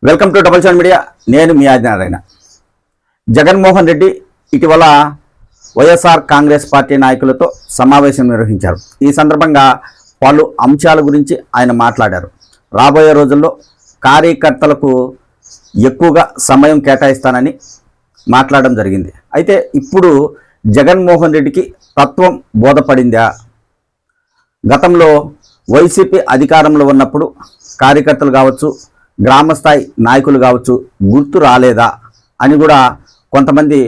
Welcome to double seven media. నేను మీ ఆదినారాయణ. జగన్మోహన్ రెడ్డి ఇటీవల YSR Congress party నాయకులతో సమావేశం నిర్వహించారు. ఈ సందర్భంగా పలు అంశాల గురించి ఆయన మాట్లాడారు. రాబోయే రోజుల్లో కార్యకర్తలకు ఎక్కువగా సమయం కేటాయిస్తానని మాట్లాడడం జరిగింది. అయితే ఇప్పుడు జగన్మోహన్ రెడ్డికి తత్వం బోధపడిందా? గతంలో వైసీపీ అధికారంలో ఉన్నప్పుడు కార్యకర్తలు కావచ్చు, గ్రామస్థాయి నాయకులు కావచ్చు గుర్తు రాలేదా అని కూడా కొంతమంది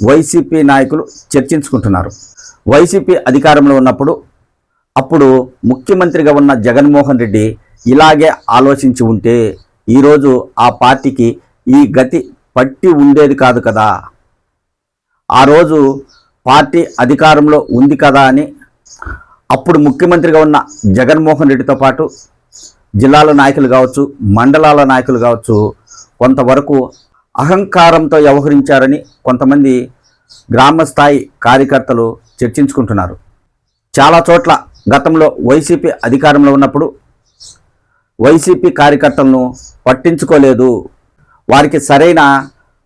వైసీపీ నాయకులు చర్చించుకుంటున్నారు. వైసీపీ అధికారంలో ఉన్నప్పుడు అప్పుడు ముఖ్యమంత్రిగా ఉన్న జగన్మోహన్ రెడ్డి ఇలాగే ఆలోచించి ఉంటే ఈరోజు ఆ పార్టీకి ఈ గతి పట్టి ఉండేది కాదు కదా, ఆ రోజు పార్టీ అధికారంలో ఉంది కదా అని అప్పుడు ముఖ్యమంత్రిగా ఉన్న జగన్మోహన్ రెడ్డితో పాటు జిల్లాల నాయకులు కావచ్చు, మండలాల నాయకులు కావచ్చు కొంతవరకు అహంకారంతో వ్యవహరించారని కొంతమంది గ్రామస్థాయి కార్యకర్తలు చర్చించుకుంటున్నారు. చాలా చోట్ల గతంలో వైసీపీ అధికారంలో ఉన్నప్పుడు వైసీపీ కార్యకర్తలను పట్టించుకోలేదు, వారికి సరైన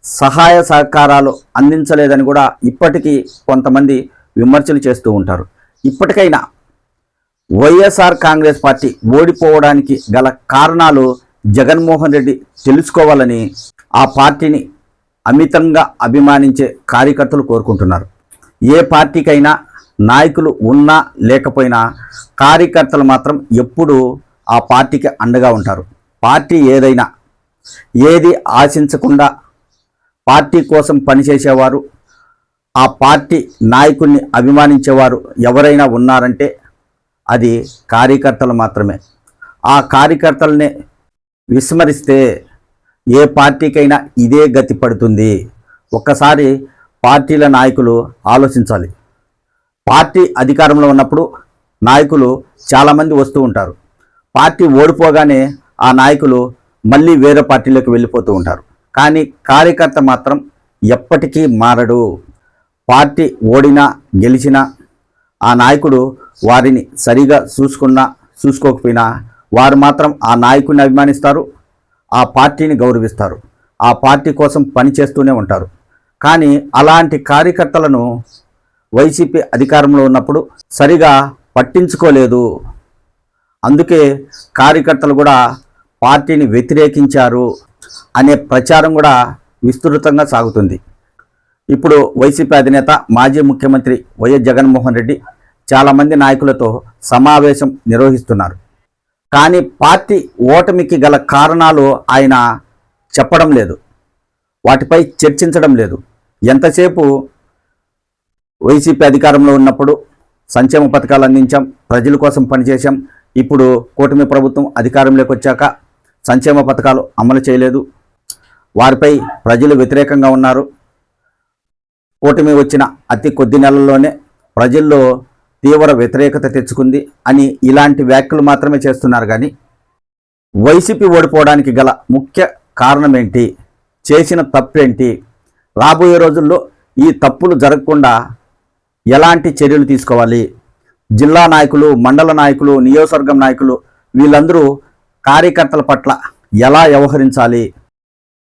సహాయ సహకారాలు అందించలేదని కూడా ఇప్పటికీ కొంతమంది విమర్శలు చేస్తూ ఉంటారు. ఇప్పటికైనా వైఎస్ఆర్ కాంగ్రెస్ పార్టీ ఓడిపోవడానికి గల కారణాలు జగన్మోహన్ రెడ్డి తెలుసుకోవాలని ఆ పార్టీని అమితంగా అభిమానించే కార్యకర్తలు కోరుకుంటున్నారు. ఏ పార్టీకైనా నాయకులు ఉన్నా లేకపోయినా కార్యకర్తలు మాత్రం ఎప్పుడూ ఆ పార్టీకి అండగా ఉంటారు. పార్టీ ఏదైనా ఏది ఆశించకుండా పార్టీ కోసం పనిచేసేవారు, ఆ పార్టీ నాయకుల్ని అభిమానించేవారు ఎవరైనా ఉన్నారంటే అది కార్యకర్తలు మాత్రమే. ఆ కార్యకర్తలనే విస్మరిస్తే ఏ పార్టీకైనా ఇదే గతి పడుతుంది. ఒక్కసారి పార్టీల నాయకులు ఆలోచించాలి. పార్టీ అధికారంలో ఉన్నప్పుడు నాయకులు చాలామంది వస్తూ ఉంటారు. పార్టీ ఓడిపోగానే ఆ నాయకులు మళ్ళీ వేరే పార్టీలోకి వెళ్ళిపోతూ ఉంటారు. కానీ కార్యకర్త మాత్రం ఎప్పటికీ మారడు. పార్టీ ఓడినా గెలిచినా ఆ నాయకుడు వారిని సరిగా చూసుకోకపోయినా వారు మాత్రం ఆ నాయకుడిని అభిమానిస్తారు, ఆ పార్టీని గౌరవిస్తారు, ఆ పార్టీ కోసం పనిచేస్తూనే ఉంటారు. కానీ అలాంటి కార్యకర్తలను వైసీపీ అధికారంలో ఉన్నప్పుడు సరిగా పట్టించుకోలేదు. అందుకే కార్యకర్తలు కూడా పార్టీని వ్యతిరేకించారు అనే ప్రచారం కూడా విస్తృతంగా సాగుతుంది. ఇప్పుడు వైసీపీ అధినేత మాజీ ముఖ్యమంత్రి వైఎస్ జగన్మోహన్ రెడ్డి చాలామంది నాయకులతో సమావేశం నిర్వహిస్తున్నారు. కానీ పార్టీ ఓటమికి గల కారణాలు ఆయన చెప్పడం లేదు, వాటిపై చర్చించడం లేదు. ఎంతసేపు వైసీపీ అధికారంలో ఉన్నప్పుడు సంక్షేమ పథకాలు అందించాం, ప్రజల కోసం పనిచేశాం, ఇప్పుడు కూటమి ప్రభుత్వం అధికారంలోకి వచ్చాక సంక్షేమ పథకాలు అమలు చేయలేదు, వారిపై ప్రజలు వ్యతిరేకంగా ఉన్నారు, కూటమి వచ్చిన అతి కొద్ది నెలల్లోనే ప్రజల్లో తీవ్ర వ్యతిరేకత తెచ్చుకుంది అని ఇలాంటి వ్యాఖ్యలు మాత్రమే చేస్తున్నారు. కానీ వైసీపీ ఓడిపోవడానికి గల ముఖ్య కారణం ఏంటి, చేసిన తప్పేంటి, రాబోయే రోజుల్లో ఈ తప్పులు జరగకుండా ఎలాంటి చర్యలు తీసుకోవాలి, జిల్లా నాయకులు, మండల నాయకులు, నియోజకవర్గం నాయకులు వీళ్ళందరూ కార్యకర్తల పట్ల ఎలా వ్యవహరించాలి,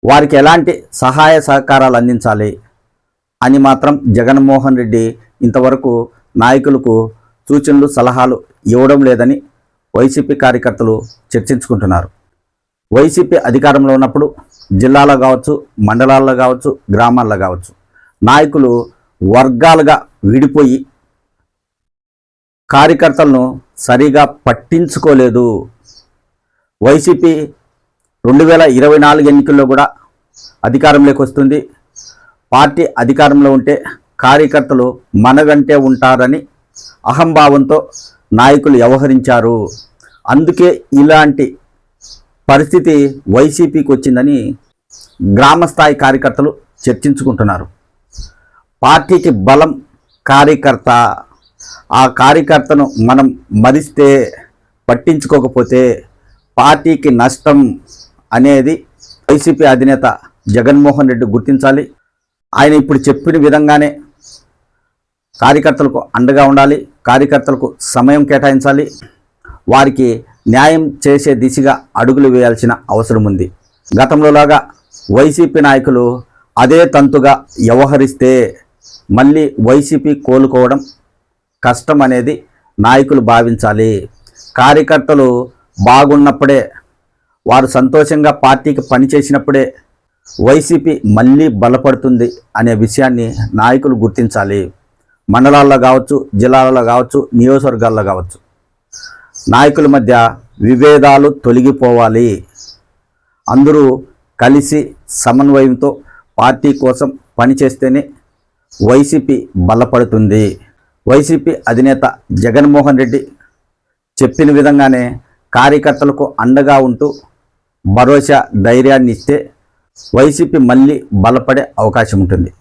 వారికి ఎలాంటి సహాయ సహకారాలు అందించాలి అని మాత్రం జగన్మోహన్ రెడ్డి ఇంతవరకు నాయకులకు సూచనలు సలహాలు ఇవ్వడం లేదని వైసీపీ కార్యకర్తలు చర్చించుకుంటున్నారు. వైసీపీ అధికారంలో ఉన్నప్పుడు జిల్లాలో కావచ్చు, మండలాల్లో కావచ్చు, గ్రామాల్లో కావచ్చు నాయకులు వర్గాలుగా విడిపోయి కార్యకర్తలను సరిగా పట్టించుకోలేదు. వైసీపీ 2024 ఎన్నికల్లో కూడా అధికారంలోకి వస్తుంది. పార్టీ అధికారంలో ఉంటే కార్యకర్తలు మన వెంటే ఉంటారని అహంభావంతో నాయకులు వ్యవహరించారు. అందుకే ఇలాంటి పరిస్థితి వైసీపీకి వచ్చిందని గ్రామస్థాయి కార్యకర్తలు చర్చించుకుంటున్నారు. పార్టీకి బలం కార్యకర్త. ఆ కార్యకర్తను మనం మరిస్తే, పట్టించుకోకపోతే పార్టీకి నష్టం అనేది వైసీపీ అధినేత జగన్మోహన్ రెడ్డి గుర్తించాలి. ఆయన ఇప్పుడు చెప్పిన విధంగానే కార్యకర్తలకు అండగా ఉండాలి, కార్యకర్తలకు సమయం కేటాయించాలి, వారికి న్యాయం చేసే దిశగా అడుగులు వేయాల్సిన అవసరం ఉంది. గతంలోలాగా వైసీపీ నాయకులు అదే తంతుగా వ్యవహరిస్తే మళ్ళీ వైసీపీ కోలుకోవడం కష్టం అనేది నాయకులు భావించాలి. కార్యకర్తలు బాగున్నప్పుడే, వారు సంతోషంగా పార్టీకి పనిచేసినప్పుడే వైసీపీ మళ్ళీ బలపడుతుంది అనే విషయాన్ని నాయకులు గుర్తించాలి. మండలాల్లో కావచ్చు, జిల్లాలలో కావచ్చు, నియోజకవర్గాల్లో కావచ్చు, నాయకుల మధ్య విభేదాలు తొలగిపోవాలి. అందరూ కలిసి సమన్వయంతో పార్టీ కోసం పనిచేస్తేనే వైసీపీ బలపడుతుంది. వైసీపీ అధినేత జగన్మోహన్ రెడ్డి చెప్పిన విధంగానే కార్యకర్తలకు అండగా ఉంటూ భరోసా, ధైర్యాన్ని ఇస్తే వైసీపీ మళ్ళీ బలపడే అవకాశం ఉంటుంది.